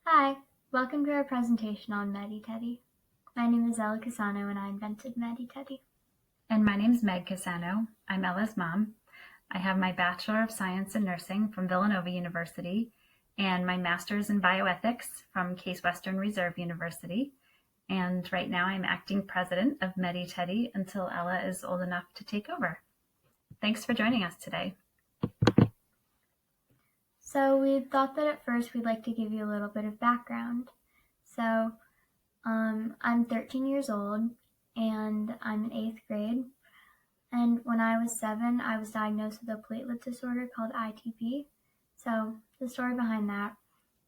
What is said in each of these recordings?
Hi, welcome to our presentation on Medi-Teddy. My name is Ella Casano and I invented Medi-Teddy. And my name's Meg Casano. I'm Ella's mom. I have my Bachelor of Science in Nursing from Villanova University and my Master's in Bioethics from Case Western Reserve University. And right now I'm acting president of Medi-Teddy until Ella is old enough to take over. Thanks for joining us today. So we thought that at first we'd like to give you a little bit of background. So I'm 13 years old and I'm in 8th grade. And when I was 7, I was diagnosed with a platelet disorder called ITP. So the story behind that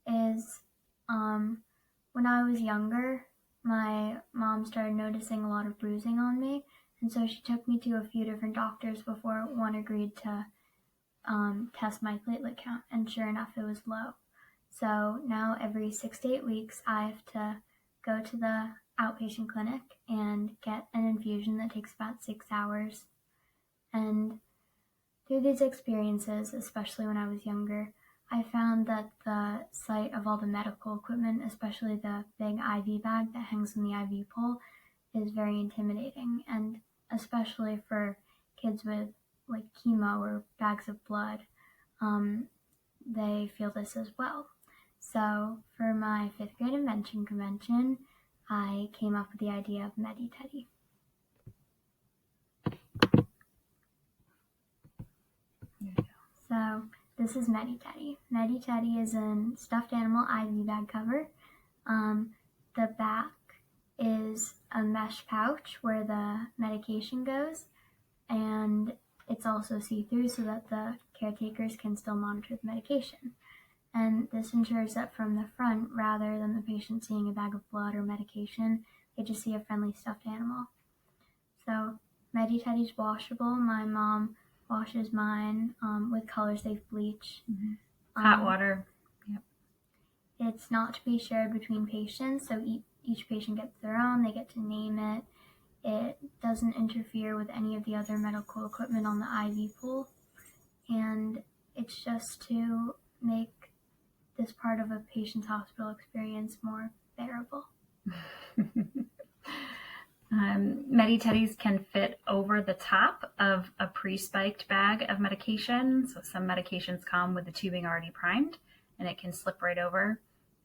is when I was younger, my mom started noticing a lot of bruising on me. And so she took me to a few different doctors before one agreed to test my platelet count, and sure enough, it was low. So now every 6 to 8 weeks, I have to go to the outpatient clinic and get an infusion that takes about 6 hours. And through these experiences, especially when I was younger, I found that the sight of all the medical equipment, especially the big IV bag that hangs from the IV pole, is very intimidating, and especially for kids with like chemo or bags of blood, they feel this as well. So for my 5th grade invention convention, I came up with the idea of Medi-Teddy. So this is Medi-Teddy. Medi-Teddy is a stuffed animal IV bag cover. The back is a mesh pouch where the medication goes, and it's also see-through so that the caretakers can still monitor the medication. And this ensures that from the front, rather than the patient seeing a bag of blood or medication, they just see a friendly stuffed animal. So Medi-Teddy's washable. My mom washes mine with color safe bleach. Hot water. Yep. It's not to be shared between patients, so each patient gets their own. They get to name it. It doesn't interfere with any of the other medical equipment on the IV pool, and it's just to make this part of a patient's hospital experience more bearable. Medi-Teddies can fit over the top of a pre-spiked bag of medication. So some medications come with the tubing already primed, and it can slip right over.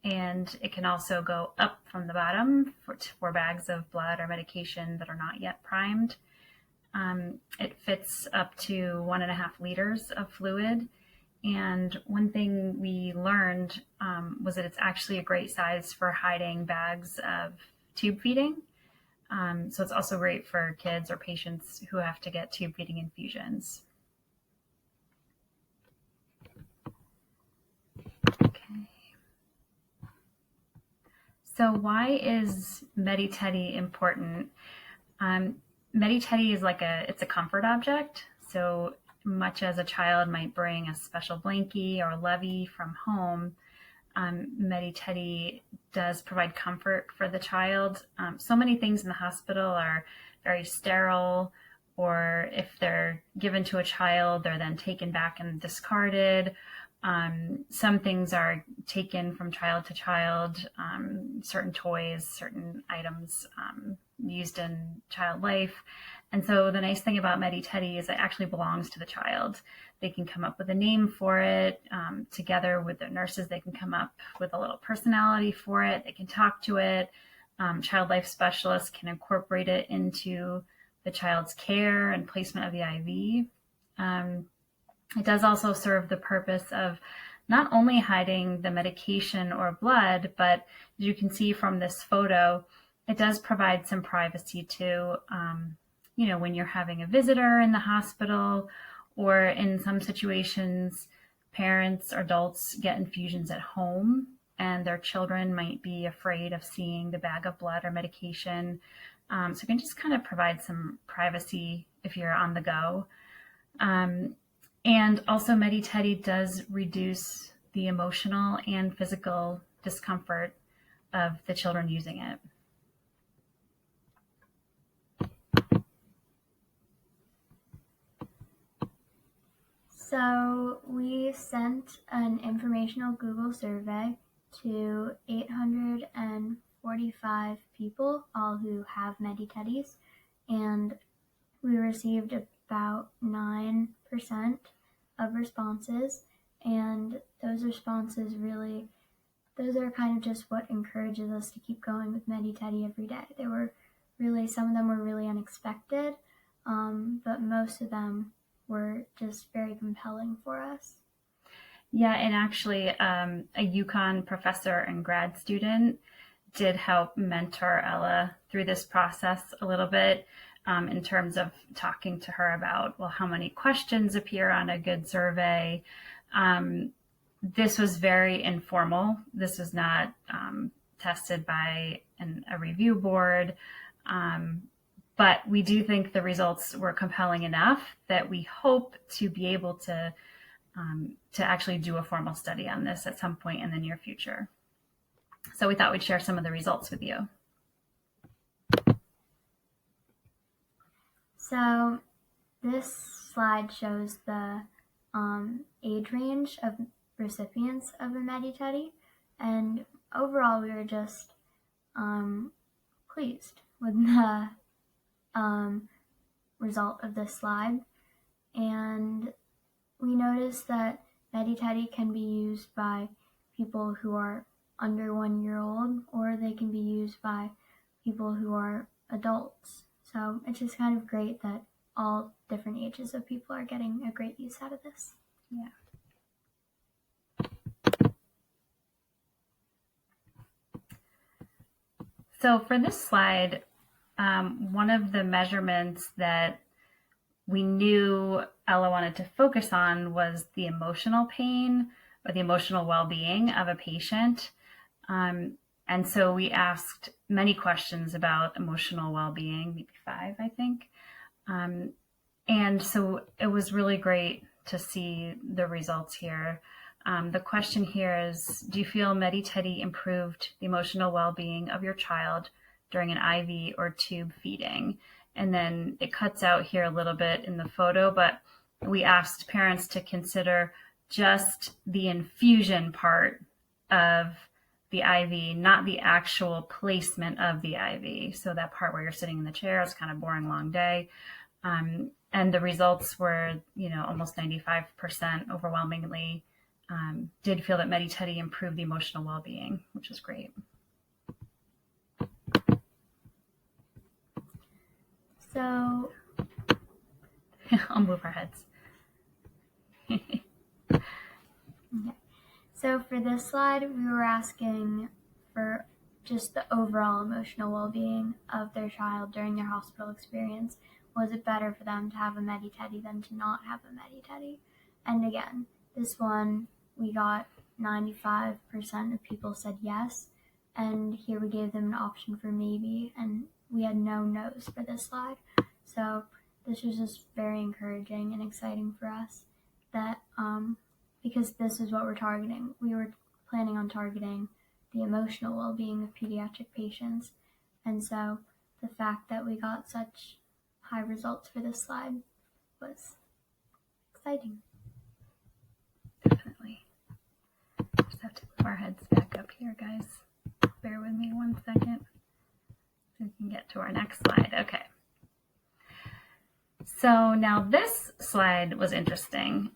And it can also go up from the bottom for bags of blood or medication that are not yet primed. It fits up to 1.5 liters of fluid. And one thing we learned was that it's actually a great size for hiding bags of tube feeding. So it's also great for kids or patients who have to get tube feeding infusions. Okay. So why is Medi-Teddy important? Medi-Teddy is it's a comfort object. So much as a child might bring a special blankie or levy from home, Medi-Teddy does provide comfort for the child. So many things in the hospital are very sterile, or if they're given to a child, they're then taken back and discarded. Some things are taken from child to child, certain toys, certain items used in child life. And so the nice thing about Medi-Teddy is it actually belongs to the child. They can come up with a name for it. Together with the nurses, they can come up with a little personality for it. They can talk to it. Child life specialists can incorporate it into the child's care and placement of the IV. It does also serve the purpose of not only hiding the medication or blood, but as you can see from this photo, it does provide some privacy too. When you're having a visitor in the hospital, or in some situations, parents or adults get infusions at home and their children might be afraid of seeing the bag of blood or medication. So it can just kind of provide some privacy if you're on the go. And also Medi-Teddy does reduce the emotional and physical discomfort of the children using it. So we sent an informational Google survey to 845 people, all who have Medi-Teddys, and we received about 9% of responses, and those responses really, those are kind of just what encourages us to keep going with MediTeddy every day. They were really, some of them were really unexpected, but most of them were just very compelling for us. Yeah, and actually, a UConn professor and grad student did help mentor Ella through this process a little bit, in terms of talking to her about, well, how many questions appear on a good survey. This was very informal. This was not tested by a review board. But we do think the results were compelling enough that we hope to be able to actually do a formal study on this at some point in the near future. So we thought we'd share some of the results with you. So this slide shows the age range of recipients of a Medi-Teddy, and overall we were just pleased with the result of this slide. And we noticed that Medi-Teddy can be used by people who are under 1 year old, or they can be used by people who are adults. So it's just kind of great that all different ages of people are getting a great use out of this. Yeah. So for this slide, one of the measurements that we knew Ella wanted to focus on was the emotional pain or the emotional well-being of a patient. And so we asked many questions about emotional well-being, maybe 5, I think. And so it was really great to see the results here. The question here is, do you feel MediTeddy improved the emotional well-being of your child during an IV or tube feeding? And then it cuts out here a little bit in the photo, but we asked parents to consider just the infusion part of the IV, not the actual placement of the IV. So that part where you're sitting in the chair is kind of boring, long day. And the results were, almost 95% overwhelmingly did feel that MediTeddy improved the emotional well-being, which was great. So I'll move our heads. Okay. So for this slide, we were asking for just the overall emotional well-being of their child during their hospital experience. Was it better for them to have a MediTeddy than to not have a MediTeddy? And again, this one, we got 95% of people said yes. And here we gave them an option for maybe, and we had no no's for this slide. So this was just very encouraging and exciting for us that, because this is what we're targeting. We were planning on targeting the emotional well-being of pediatric patients. And so the fact that we got such high results for this slide was exciting. Definitely. Just have to move our heads back up here, guys. Bear with me 1 second so we can get to our next slide. Okay. So now this slide was interesting.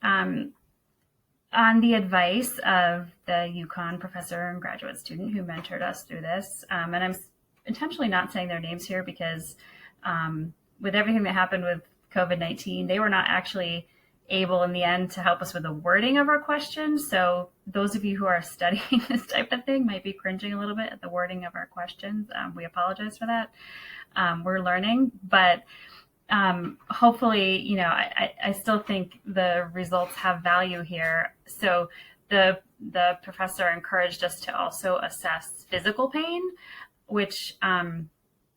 On the advice of the UConn professor and graduate student who mentored us through this, and I'm intentionally not saying their names here because with everything that happened with COVID-19, they were not actually able in the end to help us with the wording of our questions. So those of you who are studying this type of thing might be cringing a little bit at the wording of our questions. We apologize for that. We're learning, but hopefully, I still think the results have value here. So the professor encouraged us to also assess physical pain, which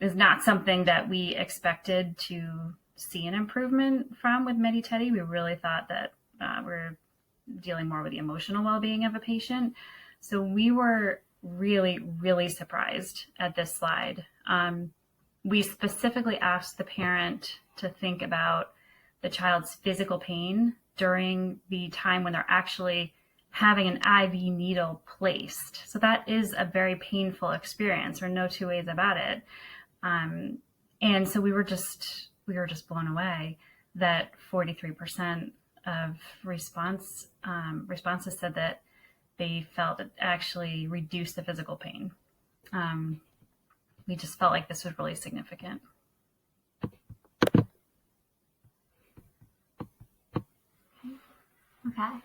is not something that we expected to see an improvement from with MediTeddy. We really thought that we're dealing more with the emotional well-being of a patient. So we were really, really surprised at this slide. We specifically asked the parent to think about the child's physical pain during the time when they're actually having an IV needle placed. So that is a very painful experience. There are no two ways about it. And so we were just blown away that 43% of responses said that they felt it actually reduced the physical pain. We just felt like this was really significant. Okay.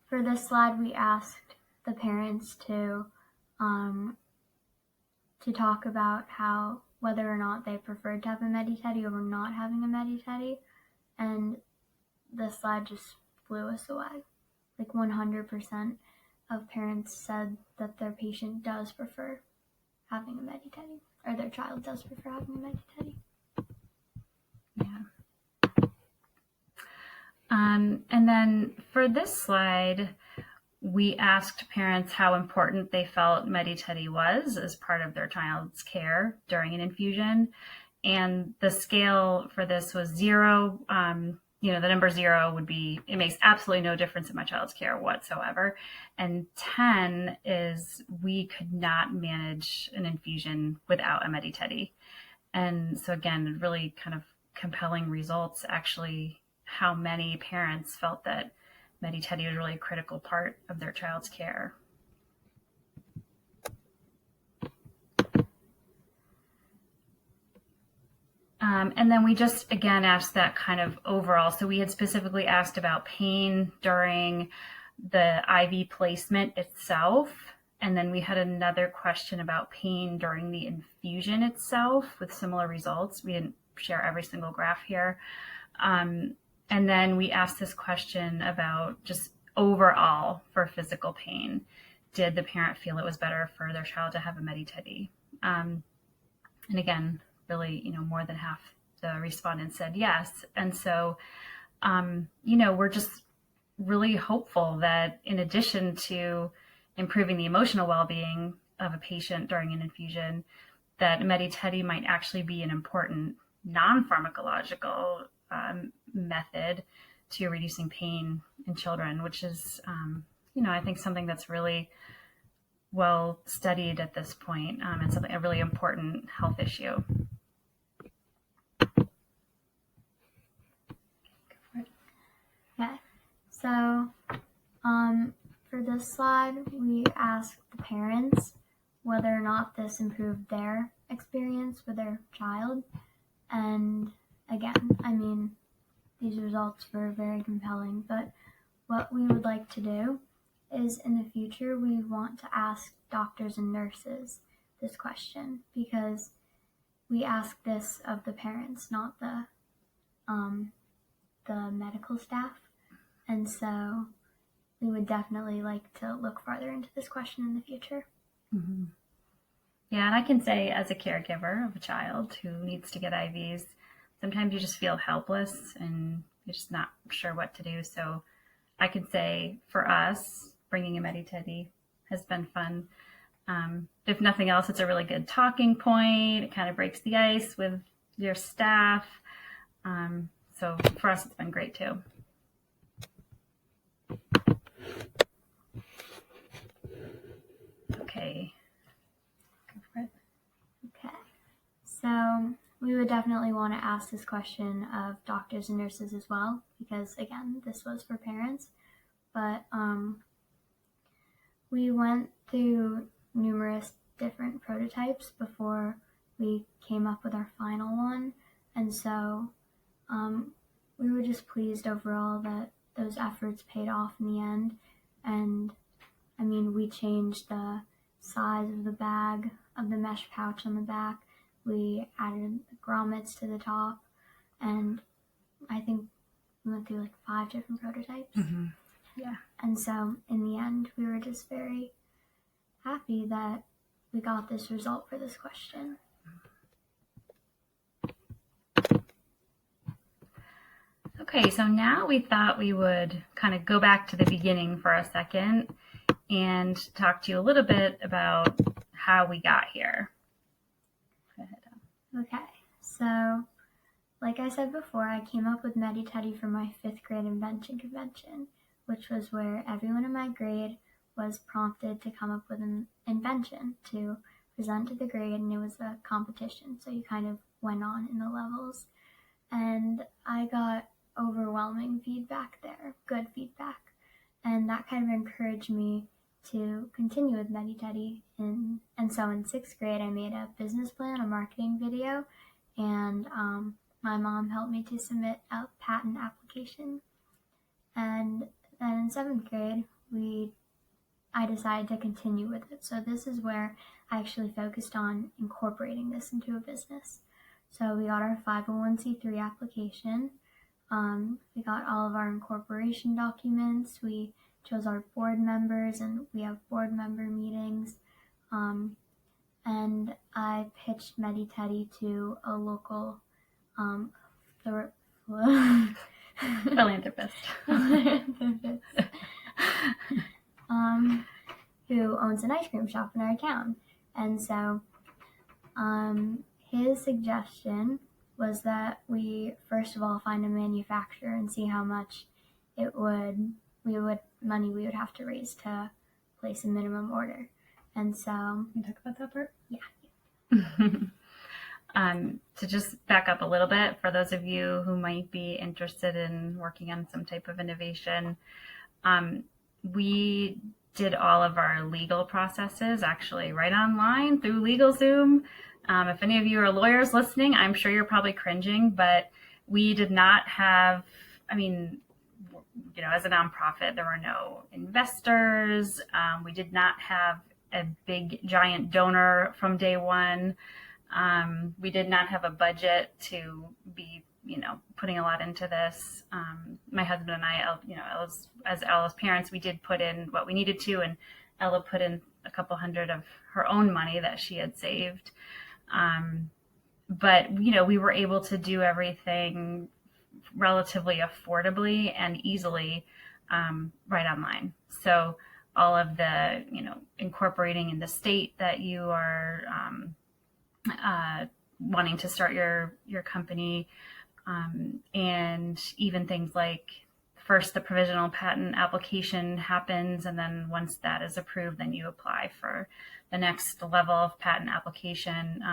For this slide, we asked the parents to talk about whether or not they preferred to have a MediTeddy over not having a MediTeddy, and the slide just blew us away. Like 100% of parents said that their patient does prefer having a MediTeddy, or their child does prefer having a MediTeddy. Yeah. And then for this slide, we asked parents how important they felt MediTeddy was as part of their child's care during an infusion. And the scale for this was 0. The number 0 would be, it makes absolutely no difference in my child's care whatsoever. And 10 is we could not manage an infusion without a MediTeddy. And so again, really kind of compelling results, actually, how many parents felt that MediTeddy was really a critical part of their child's care. And then we just, again, asked that kind of overall. So we had specifically asked about pain during the IV placement itself. And then we had another question about pain during the infusion itself with similar results. We didn't share every single graph here. And then we asked this question about just overall for physical pain. Did the parent feel it was better for their child to have a MediTeddy? And again, really, more than half the respondents said yes. And so, we're just really hopeful that in addition to improving the emotional well-being of a patient during an infusion, that MediTeddy might actually be an important non-pharmacological method to reducing pain in children, which is, I think something that's really well studied at this point, and a really important health issue. Okay, so for this slide, we asked the parents whether or not this improved their experience with their child. And again, these results were very compelling, but what we would like to do is in the future, we want to ask doctors and nurses this question, because we ask this of the parents, not the medical staff. And so we would definitely like to look farther into this question in the future. Mm-hmm. Yeah, and I can say as a caregiver of a child who needs to get IVs, sometimes you just feel helpless and you're just not sure what to do. So I can say for us, bringing a MediTeddy has been fun. If nothing else, it's a really good talking point. It kind of breaks the ice with your staff. So for us, it's been great too. Okay. Go for it. Okay. So we would definitely want to ask this question of doctors and nurses as well, because again, this was for parents. But we went through numerous different prototypes before we came up with our final one. And so we were just pleased overall that those efforts paid off in the end. And we changed the size of the bag, of the mesh pouch on the back. We added grommets to the top, and I think we went through like 5 different prototypes. Mm-hmm. Yeah. And so in the end, we were just very happy that we got this result for this question. Okay, so now we thought we would kind of go back to the beginning for a second and talk to you a little bit about how we got here. Go ahead. Okay, so like I said before, I came up with MediTeddy for my 5th grade invention convention, which was where everyone in my grade was prompted to come up with an invention to present to the grade, and it was a competition. So you kind of went on in the levels. And I got overwhelming feedback there, good feedback. And that kind of encouraged me to continue with MediTeddy. And so in 6th grade, I made a business plan, a marketing video, and my mom helped me to submit a patent application. And then in 7th grade, I decided to continue with it. So this is where I actually focused on incorporating this into a business. So we got our 501c3 application. We got all of our incorporation documents. We chose our board members, and we have board member meetings. And I pitched MediTeddy to a local Philanthropist. Who owns an ice cream shop in our town. And so his suggestion was that we first of all find a manufacturer and see how much money we would have to raise to place a minimum order. And so Can you talk about that part? Yeah. To just back up a little bit, for those of you who might be interested in working on some type of innovation, we did all of our legal processes actually right online through LegalZoom. If any of you are lawyers listening, I'm sure you're probably cringing, but we did not have, as a nonprofit, there were no investors. We did not have a big giant donor from day one. We did not have a budget to be, putting a lot into this. My husband and I, as Ella's parents, we did put in what we needed to, and Ella put in a couple hundred of her own money that she had saved. But, we were able to do everything relatively affordably and easily right online. So all of the, incorporating in the state that you are wanting to start your company, and even things like first the provisional patent application happens, and then once that is approved, then you apply for the next level of patent application.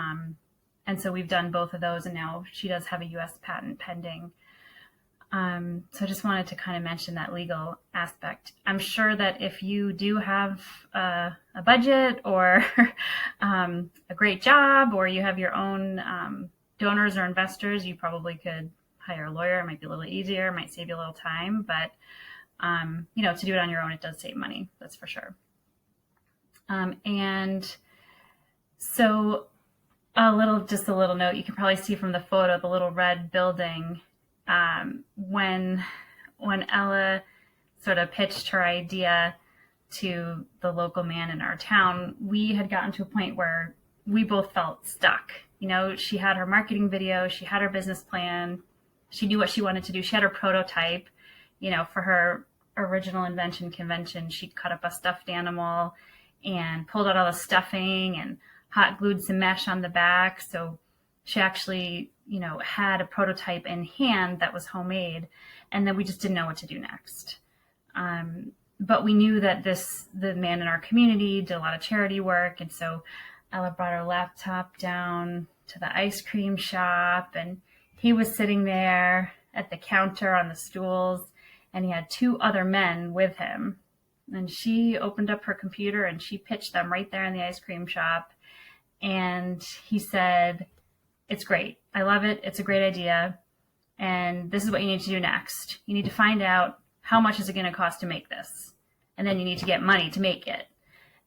And so we've done both of those, and now she does have a U.S. patent pending. So I just wanted to kind of mention that legal aspect. I'm sure that if you do have a budget or a great job, or you have your own donors or investors, you probably could hire a lawyer. It might be a little easier, it might save you a little time, but to do it on your own, it does save money, that's for sure. And so a little note, you can probably see from the photo, the little red building. When Ella sort of pitched her idea to the local man in our town, we had gotten to a point where we both felt stuck. She had her marketing video, she had her business plan, she knew what she wanted to do, she had her prototype. For her original invention convention, she cut up a stuffed animal and pulled out all the stuffing and hot glued some mesh on the back. So she actually, had a prototype in hand that was homemade, and then we just didn't know what to do next. But we knew that the man in our community did a lot of charity work, and so Ella brought her laptop down to the ice cream shop, and he was sitting there at the counter on the stools, and he had 2 other men with him. And she opened up her computer and she pitched them right there in the ice cream shop. And he said, "It's great. I love it. It's a great idea. And this is what you need to do next. You need to find out how much is it going to cost to make this. And then you need to get money to make it."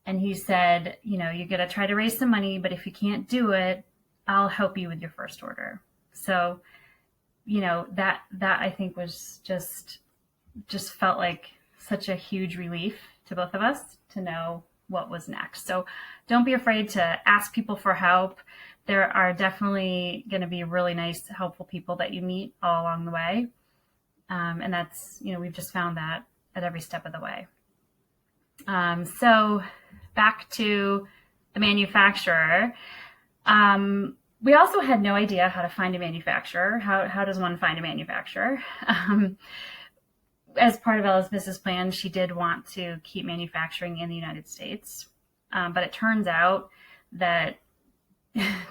And he said, "You got to try to raise some money, but if you can't do it, I'll help you with your first order." So, that I think was just felt like such a huge relief to both of us to know what was next. So don't be afraid to ask people for help. There are definitely going to be really nice, helpful people that you meet all along the way. And that's, we've just found that at every step of the way. So back to the manufacturer. We also had no idea how to find a manufacturer. How does one find a manufacturer? as part of Ella's business plan, she did want to keep manufacturing in the United States. But it turns out that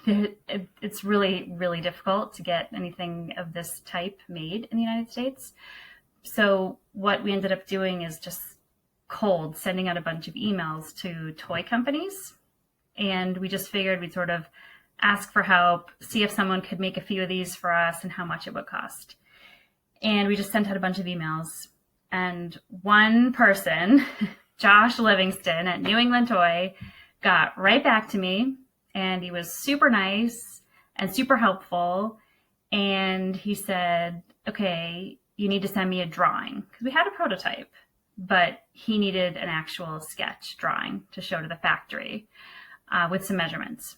it's really, really difficult to get anything of this type made in the United States. So what we ended up doing is just cold sending out a bunch of emails to toy companies. And we just figured we'd sort of ask for help, see if someone could make a few of these for us and how much it would cost. And we just sent out a bunch of emails. And one person, Josh Livingston at New England Toy, got right back to me. And he was super nice and super helpful. And he said, okay, you need to send me a drawing. Because we had a prototype, but he needed an actual sketch drawing to show to the factory with some measurements.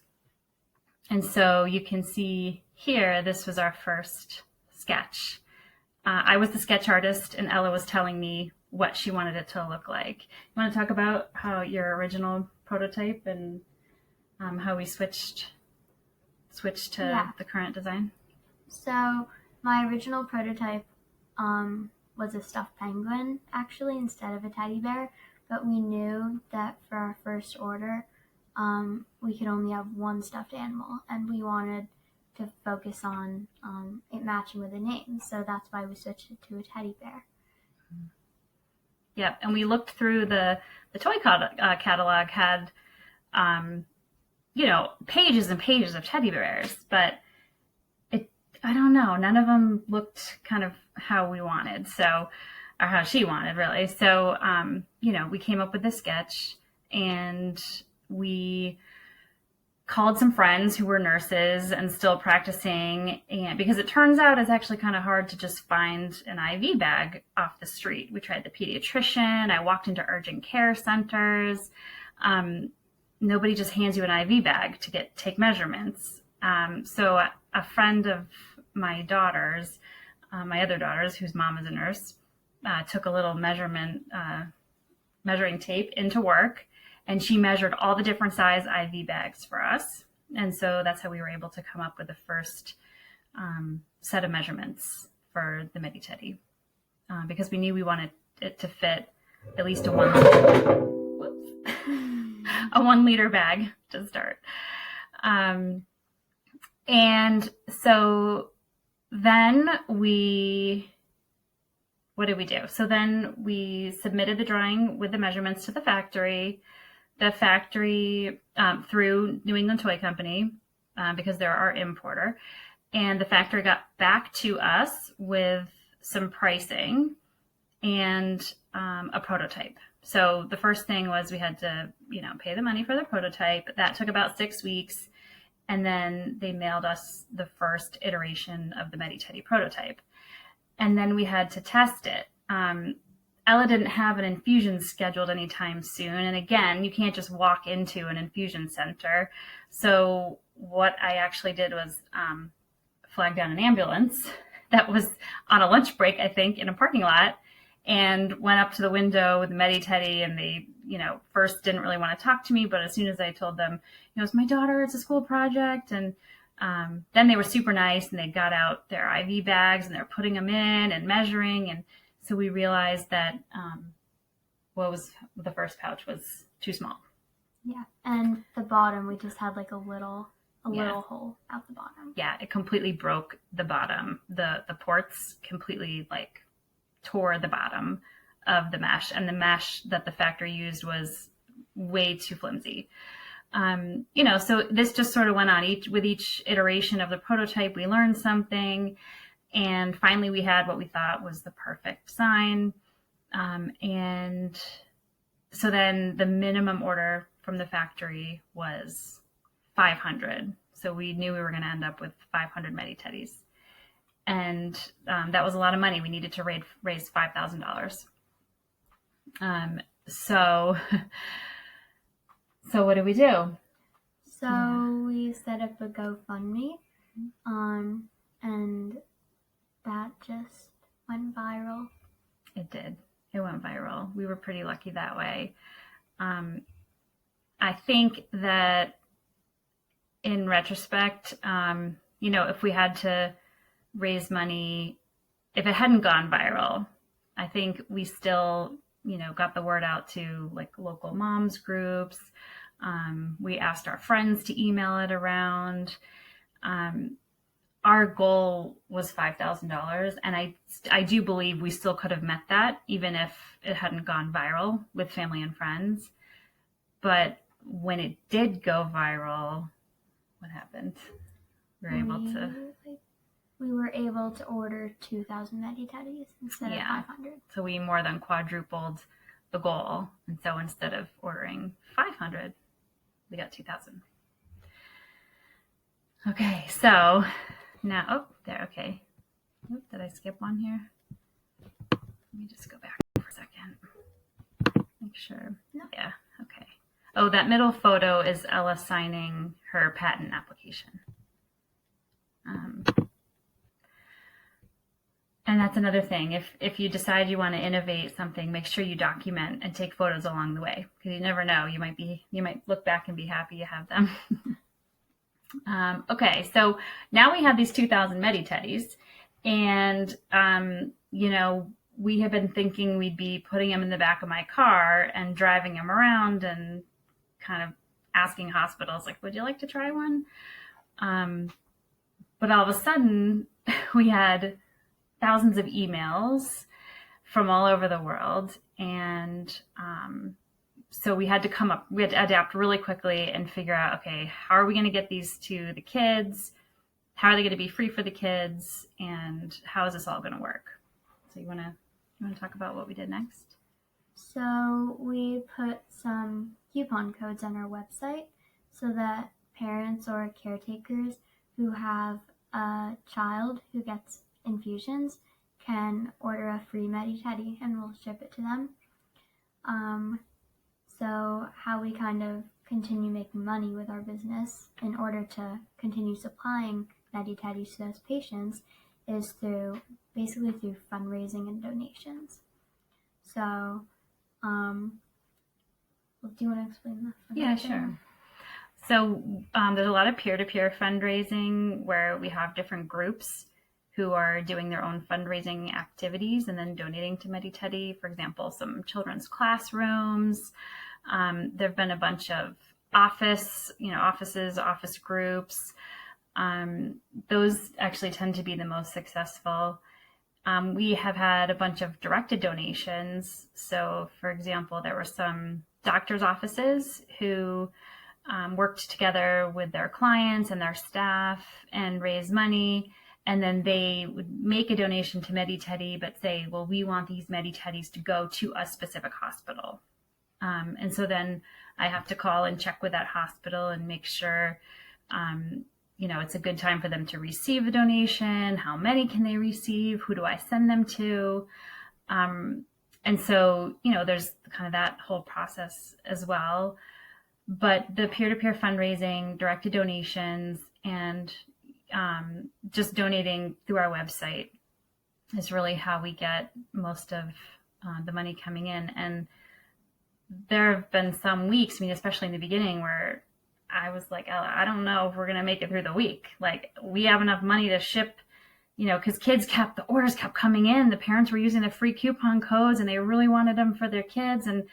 And so you can see here, this was our first sketch. I was the sketch artist, and Ella was telling me what she wanted it to look like. You want to talk about how your original prototype and how we switched to the current design? So my original prototype was a stuffed penguin, actually, instead of a teddy bear. But we knew that for our first order, we could only have one stuffed animal, and we wanted to focus on it matching with the name. So that's why we switched it to a teddy bear. Yep, and we looked through the toy catalog had, pages and pages of teddy bears, but I don't know, none of them looked kind of how we wanted, or how she wanted, really. So, we came up with this sketch, and we called some friends who were nurses and still practicing, and because it turns out it's actually kind of hard to just find an IV bag off the street. We tried the pediatrician. I walked into urgent care centers. Nobody just hands you an IV bag to take measurements. So a friend of my daughter's, my other daughter's, whose mom is a nurse, took a little measuring tape into work, and she measured all the different size IV bags for us. And so that's how we were able to come up with the first set of measurements for the Medi-Teddy, because we knew we wanted it to fit at least a 1 liter bag to start. And so then what did we do? So then we submitted the drawing with the measurements to the factory. The factory, through New England Toy Company, because they're our importer, and the factory got back to us with some pricing and a prototype. So the first thing was we had to, pay the money for the prototype. That took about 6 weeks, and then they mailed us the first iteration of the MediTeddy prototype, and then we had to test it. Ella didn't have an infusion scheduled anytime soon. And again, you can't just walk into an infusion center. So what I actually did was flag down an ambulance that was on a lunch break, I think, in a parking lot, and went up to the window with MediTeddy. And they, first didn't really want to talk to me. But as soon as I told them, it's my daughter, it's a school project. And then they were super nice, and they got out their IV bags, and they're putting them in and measuring. And so we realized that what was the first pouch was too small. Yeah, and the bottom, we just had like a little hole out the bottom. Yeah, it completely broke the bottom. The ports completely tore the bottom of the mesh, and the mesh that the factory used was way too flimsy. So this just sort of went on. With each iteration of the prototype, we learned something. And finally, we had what we thought was the perfect sign. And so then the minimum order from the factory was 500. So we knew we were going to end up with 500 Medi-Teddys. And that was a lot of money. We needed to raise $5,000. So what did we do? So we set up a GoFundMe, and that just went viral. It did. It went viral. We were pretty lucky that way. I think that in retrospect, if we had to raise money, if it hadn't gone viral, I think we still, got the word out to like local moms groups. We asked our friends to email it around. Our goal was $5,000, and I do believe we still could have met that even if it hadn't gone viral with family and friends. But when it did go viral, what happened? We were able to order 2,000 Medi-Teddys instead of 500. So we more than quadrupled the goal. And so instead of ordering 500, we got 2,000. Okay, so now, okay. Did I skip one here? Let me just go back for a second. Make sure. No. Yeah, okay. Oh, that middle photo is Ella signing her patent application. And that's another thing. If you decide you want to innovate something, make sure you document and take photos along the way, because you never know. You might look back and be happy you have them. Okay, so now we have these 2,000 Medi-Teddys, and we have been thinking we'd be putting them in the back of my car and driving them around and kind of asking hospitals like, would you like to try one? But all of a sudden we had thousands of emails from all over the world, and so we had to adapt really quickly and figure out, okay, how are we going to get these to the kids? How are they going to be free for the kids? And how is this all going to work? So you want to talk about what we did next? So we put some coupon codes on our website so that parents or caretakers who have a child who gets infusions can order a free Medi-Teddy and we'll ship it to them. So how we kind of continue making money with our business in order to continue supplying Medi-Teddy to those patients is basically through fundraising and donations. So, do you want to explain that? Yeah, sure. So there's a lot of peer-to-peer fundraising where we have different groups who are doing their own fundraising activities and then donating to Medi-Teddy. For example, some children's classrooms. There have been a bunch of office groups. Those actually tend to be the most successful. We have had a bunch of directed donations. So, for example, there were some doctors' offices who worked together with their clients and their staff and raised money. And then they would make a donation to Medi-Teddy, but say, well, we want these Medi-Teddys to go to a specific hospital. And so then I have to call and check with that hospital and make sure, it's a good time for them to receive the donation. How many can they receive? Who do I send them to? And so, there's kind of that whole process as well. But the peer-to-peer fundraising, directed donations, and just donating through our website is really how we get most of the money coming in. And there have been some weeks, especially in the beginning, where I was like, oh, I don't know if we're going to make it through the week. Like, we have enough money to ship, because the orders kept coming in. The parents were using the free coupon codes and they really wanted them for their kids. And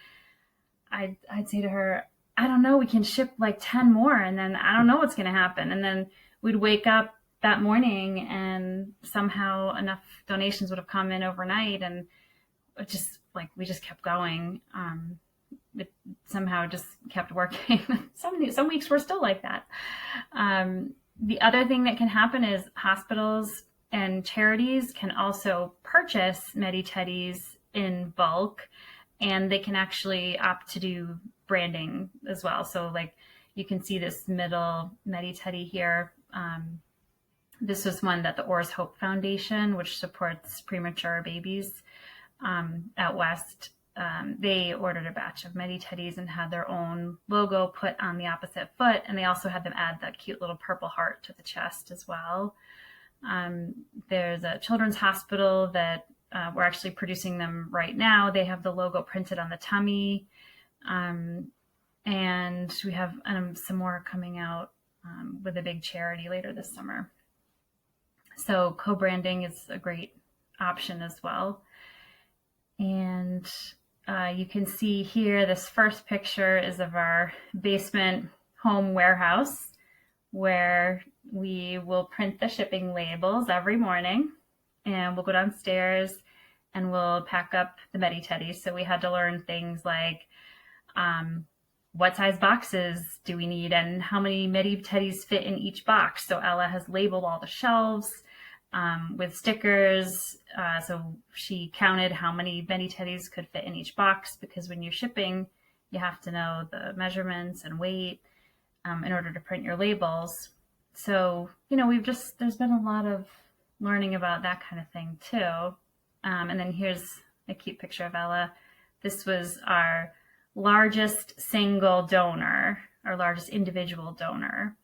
I'd say to her, I don't know, we can ship like 10 more. And then I don't know what's going to happen. And then we'd wake up that morning and somehow enough donations would have come in overnight. And it just we just kept going. It somehow just kept working. Some weeks were still like that. The other thing that can happen is hospitals and charities can also purchase Medi-Teddys in bulk, and they can actually opt to do branding as well. So you can see this middle Medi-Teddy here. This was one that the Orr's Hope Foundation, which supports premature babies out west, they ordered a batch of Medi-Teddys and had their own logo put on the opposite foot. And they also had them add that cute little purple heart to the chest as well. There's a children's hospital that we're actually producing them right now. They have the logo printed on the tummy. And we have some more coming out with a big charity later this summer. So co-branding is a great option as well. And you can see here, this first picture is of our basement home warehouse, where we will print the shipping labels every morning, and we'll go downstairs and we'll pack up the MediTeddy. So we had to learn things like what size boxes do we need and how many MediTeddies fit in each box. So Ella has labeled all the shelves with stickers. So she counted how many MediTeddies could fit in each box, because when you're shipping, you have to know the measurements and weight in order to print your labels. So, there's been a lot of learning about that kind of thing too. And then here's a cute picture of Ella. This was our largest single donor, our largest individual donor.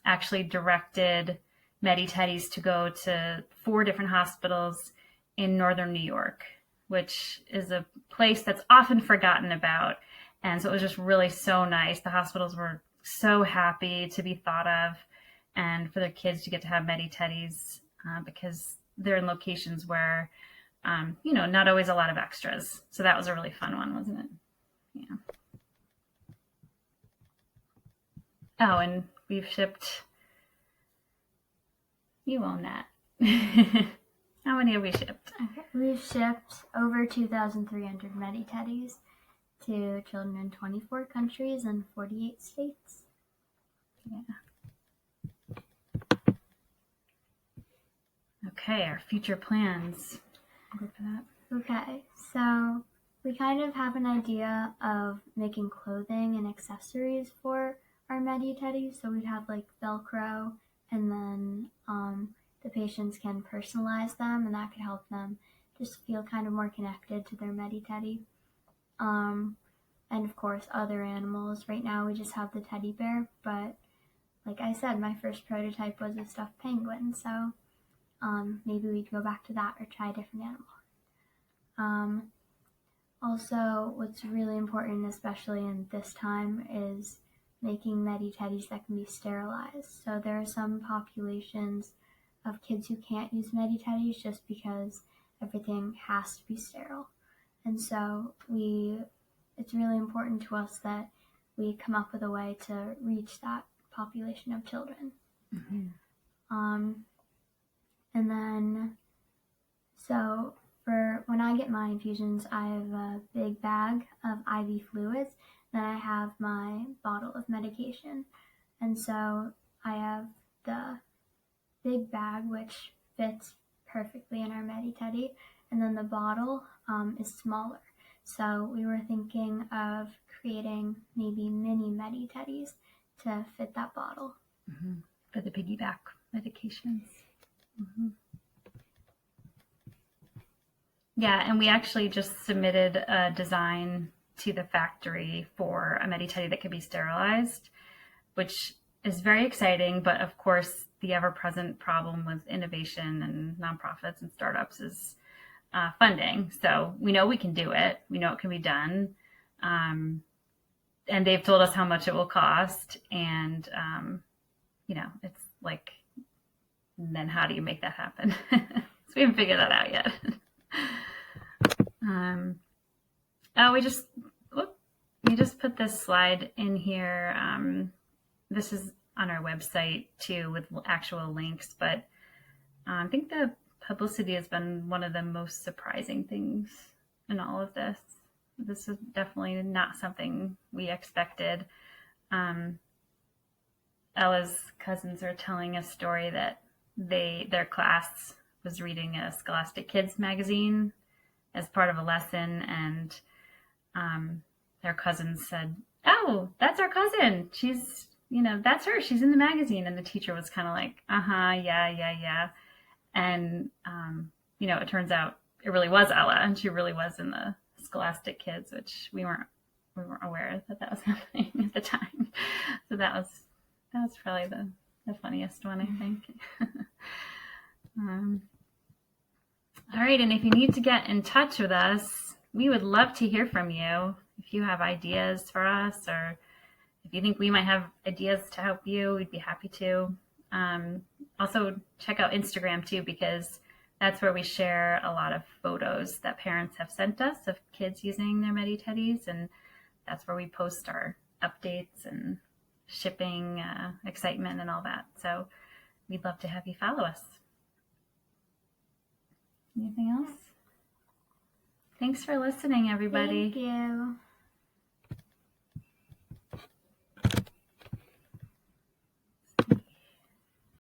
Actually directed MediTeddies to go to 4 different hospitals in northern New York, which is a place that's often forgotten about. And so it was just really so nice. The hospitals were so happy to be thought of and for their kids to get to have MediTeddies because they're in locations where, not always a lot of extras. So that was a really fun one, wasn't it? Yeah. Oh, and we've shipped, you own that. How many have we shipped? Okay. We've shipped over 2,300 MediTeddies to children in 24 countries and 48 states. Yeah. Okay, our future plans. Go for that. Okay, so we kind of have an idea of making clothing and accessories for our MediTeddies. So we'd have like Velcro, and then the patients can personalize them, and that could help them just feel kind of more connected to their MediTeddy. And of course, other animals. Right now, we just have the teddy bear, but like I said, my first prototype was a stuffed penguin, so maybe we'd go back to that or try a different animal. Also, what's really important, especially in this time, is making MediTeddies that can be sterilized. So there are some populations of kids who can't use MediTeddies just because everything has to be sterile. And so it's really important to us that we come up with a way to reach that population of children. Mm-hmm. And then, so for when I get my infusions, I have a big bag of IV fluids. Then I have my bottle of medication. And so I have the big bag, which fits perfectly in our MediTeddy. And then the bottle is smaller. So we were thinking of creating maybe mini MediTeddies to fit that bottle. Mm-hmm. For the piggyback medications. Mm-hmm. Yeah, and we actually just submitted a design to the factory for a MediTeddy that could be sterilized, which is very exciting. But of course, the ever-present problem with innovation and nonprofits and startups is funding. So we know we can do it. We know it can be done. And they've told us how much it will cost. And, it's like, then how do you make that happen? So we haven't figured that out yet. We just put this slide in here. This is on our website too with actual links, but I think the publicity has been one of the most surprising things in all of this. This is definitely not something we expected. Ella's cousins are telling a story that their class was reading a Scholastic Kids magazine as part of a lesson, and their cousins said, "Oh, that's our cousin. She's, that's her. She's in the magazine." And the teacher was kind of like, yeah. And, it turns out it really was Ella, and she really was in the Scholastic Kids, which we weren't aware that was happening at the time. So that was probably the funniest one, I think. All right, and if you need to get in touch with us, we would love to hear from you. If you have ideas for us, or if you think we might have ideas to help you, we'd be happy to. Also, check out Instagram too, because That's where we share a lot of photos that parents have sent us of kids using their Medi-Teddys, and that's where we post our updates and shipping excitement and all that. So we'd love to have you follow us. Anything else? Thanks for listening, everybody. Thank you.